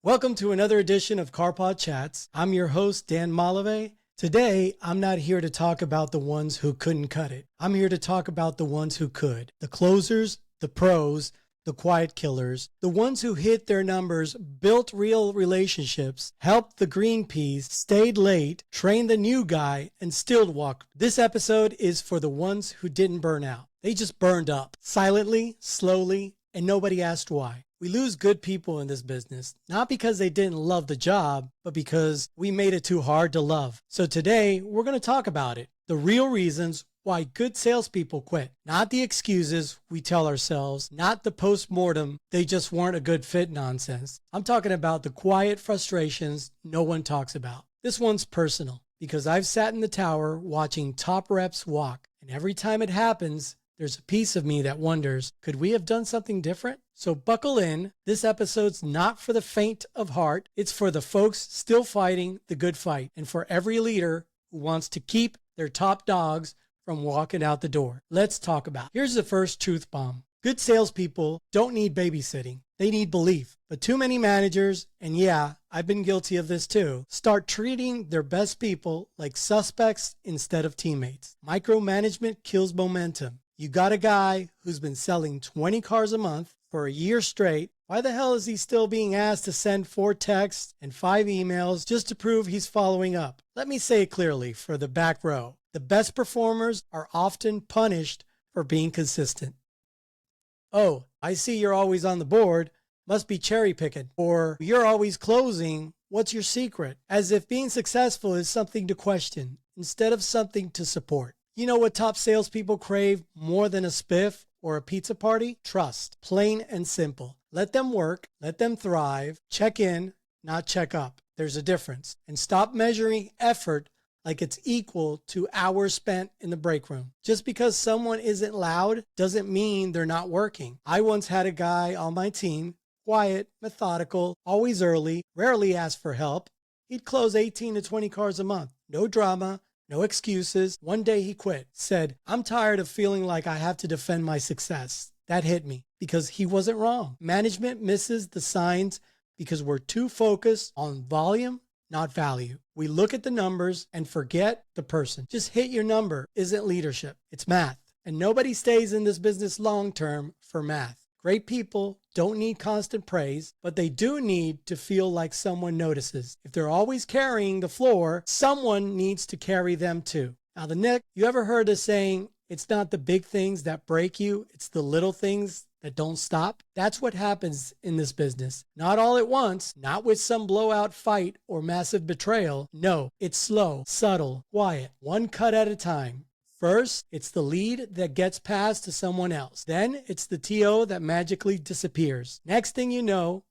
Welcome to another edition of CarPodChats. I'm your host, Dan Malavé. Today, I'm not here to talk about the ones who couldn't cut it. I'm here to talk about the ones who could. The closers, the pros, the quiet killers, the ones who hit their numbers, built real relationships, helped the green peas, stayed late, trained the new guy, and still walked. This episode is for the ones who didn't burn out. They just burned up, silently, slowly, and nobody asked why. We lose good people in this business, not because they didn't love the job, but because we made it too hard to love. So today, we're going to talk about it. The real reasons why good salespeople quit. Not the excuses we tell ourselves, not the post-mortem, they just weren't a good fit nonsense. I'm talking about the quiet frustrations no one talks about. This one's personal, because I've sat in the tower watching top reps walk, and every time it happens, there's a piece of me that wonders, could we have done something different? So buckle in. This episode's not for the faint of heart. It's for the folks still fighting the good fight, and for every leader who wants to keep their top dogs from walking out the door. Let's talk about it. Here's the first truth bomb. Good salespeople don't need babysitting. They need belief. But too many managers, and yeah, I've been guilty of this too, start treating their best people like suspects instead of teammates. Micromanagement kills momentum. You got a guy who's been selling 20 cars a month for a year straight. Why the hell is he still being asked to send 4 texts and 5 emails just to prove he's following up? Let me say it clearly for the back row. The best performers are often punished for being consistent. Oh, I see you're always on the board. Must be cherry picking. Or you're always closing. What's your secret? As if being successful is something to question instead of something to support. You know what top salespeople crave more than a spiff or a pizza party? Trust. Plain and simple. Let them work. Let them thrive. Check in, not check up. There's a difference. And stop measuring effort like it's equal to hours spent in the break room. Just because someone isn't loud doesn't mean they're not working. I once had a guy on my team, quiet, methodical, always early, rarely asked for help. He'd close 18 to 20 cars a month. No drama. No excuses. One day he quit, said, I'm tired of feeling like I have to defend my success. That hit me because he wasn't wrong. Management misses the signs because we're too focused on volume, not value. We look at the numbers and forget the person. Just hit your number isn't leadership. It's math. And nobody stays in this business long term for math. Great people don't need constant praise, but they do need to feel like someone notices. If they're always carrying the floor, someone needs to carry them too. Now the next, you ever heard the saying, it's not the big things that break you, it's the little things that don't stop? That's what happens in this business. Not all at once, not with some blowout fight or massive betrayal. No, it's slow, subtle, quiet, one cut at a time. First, it's the lead that gets passed to someone else. Then it's the TO that magically disappears. Next thing you know,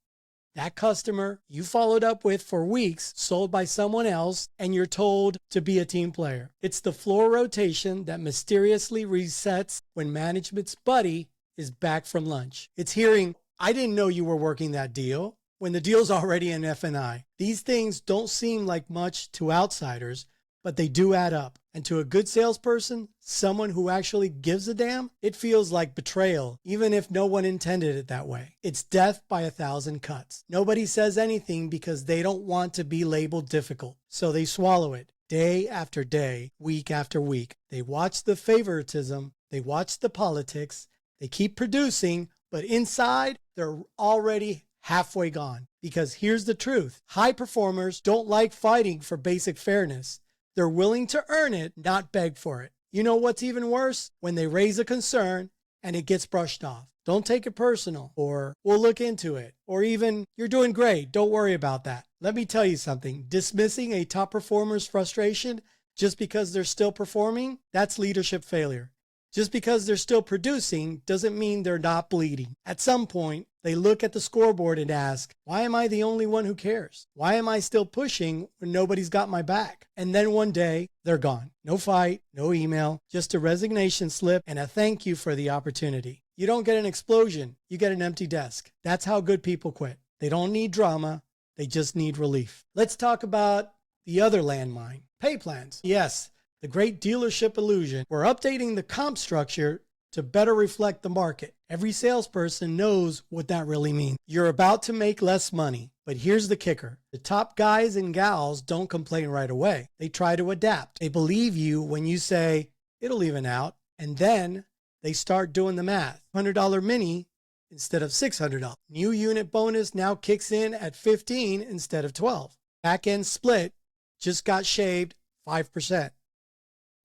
that customer you followed up with for weeks sold by someone else and you're told to be a team player. It's the floor rotation that mysteriously resets when management's buddy is back from lunch. It's hearing, I didn't know you were working that deal, when the deal's already in F&I. These things don't seem like much to outsiders, but they do add up. And to a good salesperson, someone who actually gives a damn, it feels like betrayal, even if no one intended it that way. It's death by 1,000 cuts. Nobody says anything because they don't want to be labeled difficult. So they swallow it day after day, week after week. They watch the favoritism, they watch the politics, they keep producing, but inside, they're already halfway gone. Because here's the truth. High performers don't like fighting for basic fairness. They're willing to earn it, not beg for it. You know what's even worse? When they raise a concern and it gets brushed off. Don't take it personal, or we'll look into it, or even you're doing great, don't worry about that. Let me tell you something. Dismissing a top performer's frustration just because they're still performing, that's leadership failure. Just because they're still producing doesn't mean they're not bleeding. At some point, they look at the scoreboard and ask, why am I the only one who cares? Why am I still pushing when nobody's got my back? And then one day, they're gone. No fight, no email, just a resignation slip and a thank you for the opportunity. You don't get an explosion, you get an empty desk. That's how good people quit. They don't need drama, they just need relief. Let's talk about the other landmine, pay plans. Yes, the great dealership illusion. We're updating the comp structure to better reflect the market. Every salesperson knows what that really means. You're about to make less money. But here's the kicker. The top guys and gals don't complain right away. They try to adapt. They believe you when you say, it'll even out. And then they start doing the math. $100 mini instead of $600. New unit bonus now kicks in at 15 instead of 12. Back end split just got shaved 5%.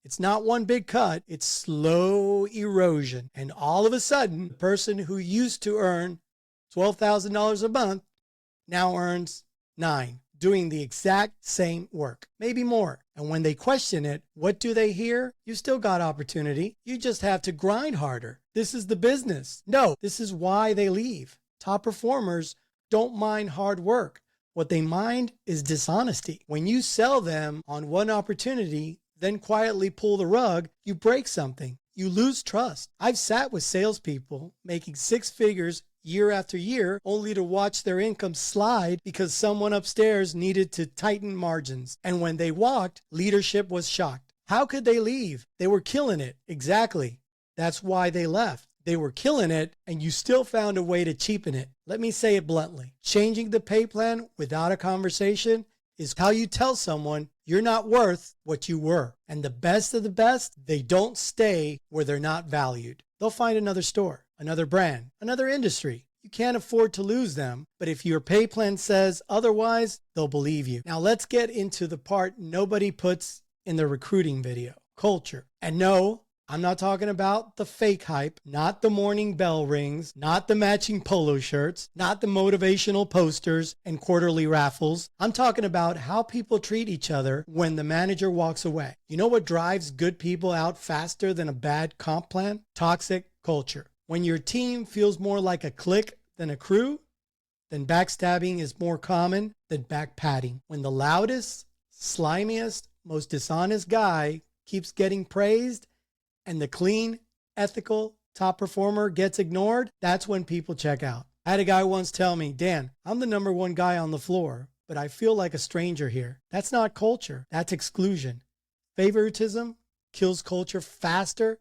It's not one big cut, it's slow erosion. And all of a sudden, the person who used to earn $12,000 a month now earns $9,000, doing the exact same work, maybe more. And when they question it, what do they hear? You still got opportunity. You just have to grind harder. This is the business. No, this is why they leave. Top performers don't mind hard work. What they mind is dishonesty. When you sell them on one opportunity, then quietly pull the rug, you break something. You lose trust. I've sat with salespeople making six figures year after year, only to watch their income slide because someone upstairs needed to tighten margins. And when they walked, leadership was shocked. How could they leave? They were killing it. Exactly. That's why they left. They were killing it, and you still found a way to cheapen it. Let me say it bluntly. Changing the pay plan without a conversation is how you tell someone you're not worth what you were. And the best of the best, they don't stay where they're not valued. They'll find another store, another brand, another industry. You can't afford to lose them, but if your pay plan says otherwise, they'll believe you. Now let's get into the part nobody puts in the recruiting video, culture. And no, I'm not talking about the fake hype, not the morning bell rings, not the matching polo shirts, not the motivational posters and quarterly raffles. I'm talking about how people treat each other when the manager walks away. You know what drives good people out faster than a bad comp plan? Toxic culture. When your team feels more like a clique than a crew, then backstabbing is more common than backpatting. When the loudest, slimiest, most dishonest guy keeps getting praised, and the clean, ethical top performer gets ignored, that's when people check out. I had a guy once tell me, Dan, I'm the number one guy on the floor, but I feel like a stranger here. That's not culture, that's exclusion. Favoritism kills culture faster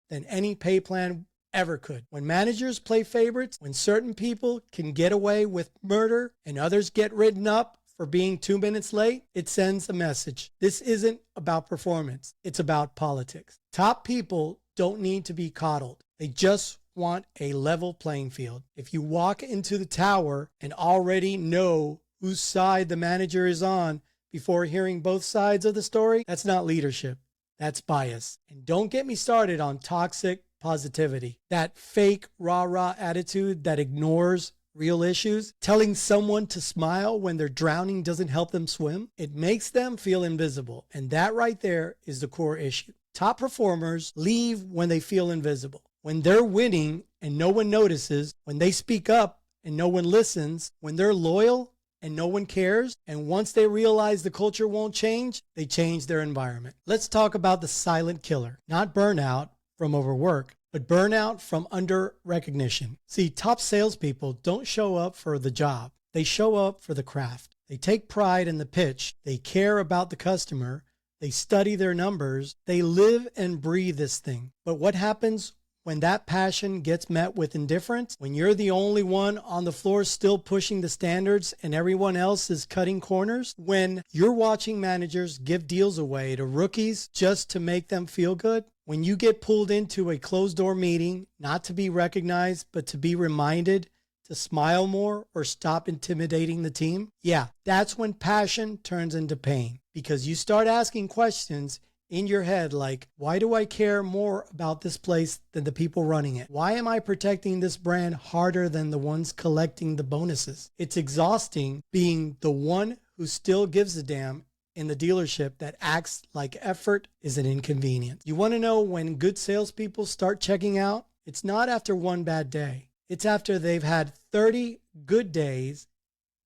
than any pay plan ever could. When managers play favorites, when certain people can get away with murder and others get written up for being 2 minutes late, it sends a message. This isn't about performance. It's about politics. Top people don't need to be coddled. They just want a level playing field. If you walk into the tower and already know whose side the manager is on before hearing both sides of the story, that's not leadership. That's bias. And don't get me started on toxic positivity. That fake rah-rah attitude that ignores real issues. Telling someone to smile when they're drowning doesn't help them swim. It makes them feel invisible. And that right there is the core issue. Top performers leave when they feel invisible. When they're winning and no one notices, when they speak up and no one listens, when they're loyal and no one cares, and once they realize the culture won't change, they change their environment. Let's talk about the silent killer. Not burnout from overwork, but burnout from under recognition. See, top salespeople don't show up for the job. They show up for the craft. They take pride in the pitch. They care about the customer. They study their numbers. They live and breathe this thing. But what happens when that passion gets met with indifference? When you're the only one on the floor still pushing the standards and everyone else is cutting corners? When you're watching managers give deals away to rookies just to make them feel good? When you get pulled into a closed-door meeting, not to be recognized, but to be reminded to smile more or stop intimidating the team? Yeah, that's when passion turns into pain, because you start asking questions in your head like, why do I care more about this place than the people running it? Why am I protecting this brand harder than the ones collecting the bonuses? It's exhausting being the one who still gives a damn in the dealership that acts like effort is an inconvenience. You want to know when good salespeople start checking out? It's not after one bad day. It's after they've had 30 good days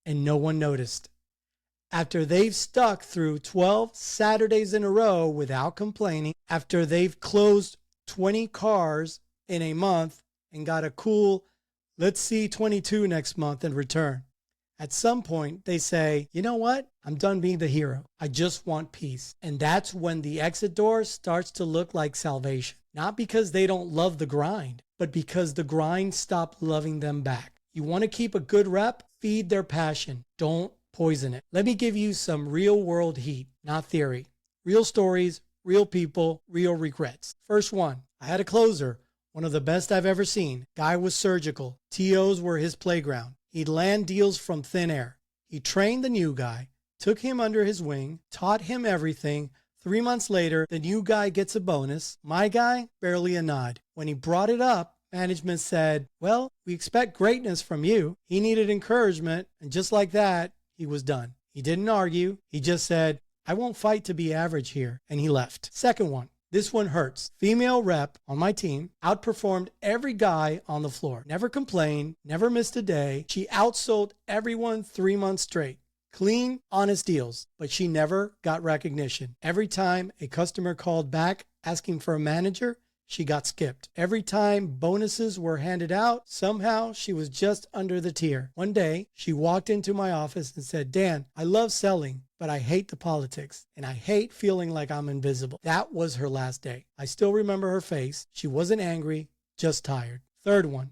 and no one noticed. After they've stuck through 12 Saturdays in a row without complaining. After they've closed 20 cars in a month and got a cool, let's see 22 next month in return. At some point, they say, you know what? I'm done being the hero. I just want peace. And that's when the exit door starts to look like salvation. Not because they don't love the grind, but because the grind stopped loving them back. You want to keep a good rep? Feed their passion. Don't poison it. Let me give you some real world heat, not theory. Real stories, real people, real regrets. First one, I had a closer, one of the best I've ever seen. Guy was surgical. TOs were his playground. He'd land deals from thin air. He trained the new guy, took him under his wing, taught him everything. 3 months later, the new guy gets a bonus. My guy, barely a nod. When he brought it up, management said, well, we expect greatness from you. He needed encouragement, and just like that, he was done. He didn't argue. He just said, I won't fight to be average here, and he left. Second one. This one hurts. Female rep on my team outperformed every guy on the floor. Never complained, never missed a day. She outsold everyone 3 months straight. Clean, honest deals, but she never got recognition. Every time a customer called back asking for a manager, she got skipped. Every time bonuses were handed out, somehow she was just under the tier. One day, she walked into my office and said, Dan, I love selling, but I hate the politics, and I hate feeling like I'm invisible. That was her last day. I still remember her face. She wasn't angry, just tired. Third one,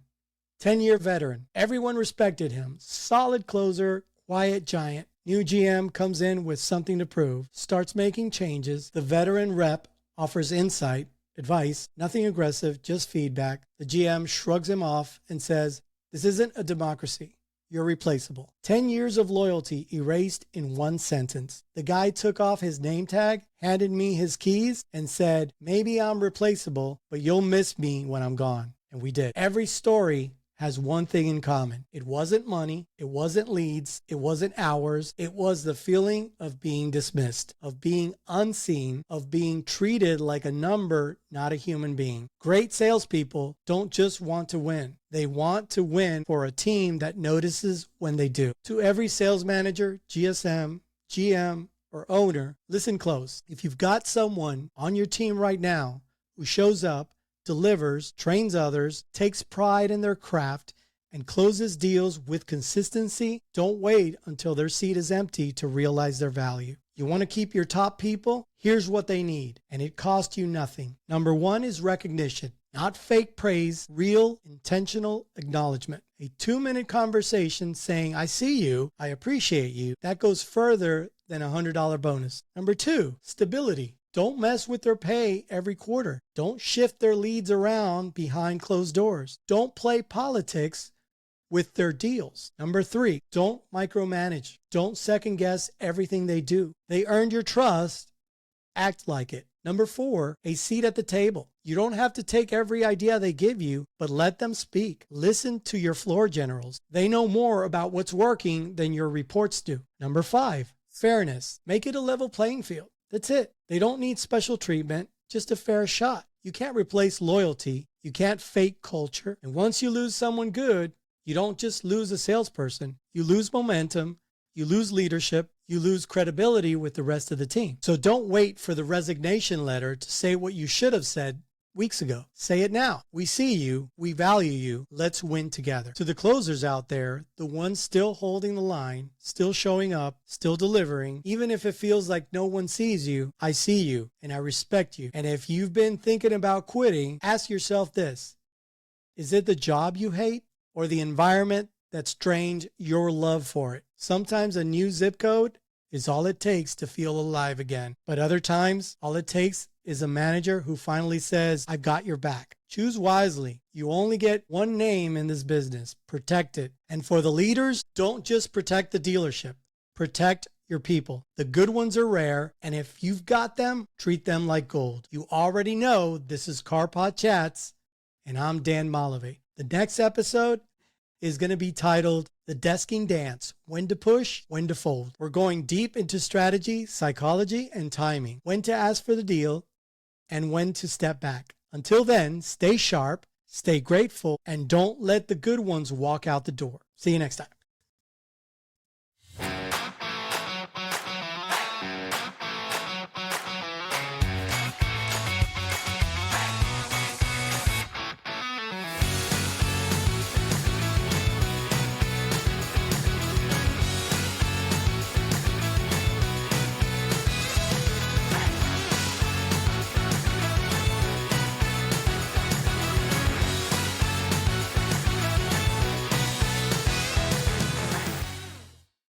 10-year veteran. Everyone respected him. Solid closer, quiet giant. New GM comes in with something to prove, starts making changes. The veteran rep offers insight, advice, nothing aggressive, just feedback. The GM shrugs him off and says, this isn't a democracy. You're replaceable. 10 years of loyalty erased in one sentence. The guy took off his name tag, handed me his keys, and said, maybe I'm replaceable, but you'll miss me when I'm gone. And we did. Every story has one thing in common. It wasn't money. It wasn't leads. It wasn't hours. It was the feeling of being dismissed, of being unseen, of being treated like a number, not a human being. Great salespeople don't just want to win. They want to win for a team that notices when they do. To every sales manager, GSM, GM, or owner, listen close. If you've got someone on your team right now who shows up, delivers, trains others, takes pride in their craft, and closes deals with consistency, don't wait until their seat is empty to realize their value. You want to keep your top people? Here's what they need, and it costs you nothing. Number one is recognition, not fake praise, real, intentional acknowledgement. A 2-minute conversation saying, I see you, I appreciate you, that goes further than a $100 bonus. Number two, stability. Don't mess with their pay every quarter. Don't shift their leads around behind closed doors. Don't play politics with their deals. Number three, don't micromanage. Don't second guess everything they do. They earned your trust. Act like it. Number four, a seat at the table. You don't have to take every idea they give you, but let them speak. Listen to your floor generals. They know more about what's working than your reports do. Number five, fairness. Make it a level playing field. That's it. They don't need special treatment, just a fair shot. You can't replace loyalty. You can't fake culture. And once you lose someone good, you don't just lose a salesperson. You lose momentum. You lose leadership. You lose credibility with the rest of the team. So don't wait for the resignation letter to say what you should have said weeks ago. Say it now. We see you. We value you. Let's win together. To the closers out there, the ones still holding the line, still showing up, still delivering, even if it feels like no one sees you, I see you and I respect you. And if you've been thinking about quitting, ask yourself this. Is it the job you hate or the environment that's drained your love for it? Sometimes a new zip code is all it takes to feel alive again. But other times, all it takes is a manager who finally says, I've got your back. Choose wisely. You only get one name in this business. Protect it. And for the leaders, don't just protect the dealership. Protect your people. The good ones are rare, and if you've got them, treat them like gold. You already know this is CarPodChats, and I'm Dan Malavé. The next episode is going to be titled The Desking Dance, When to Push, When to Fold. We're going deep into strategy, psychology, and timing. When to ask for the deal and when to step back. Until then, stay sharp, stay grateful, and don't let the good ones walk out the door. See you next time.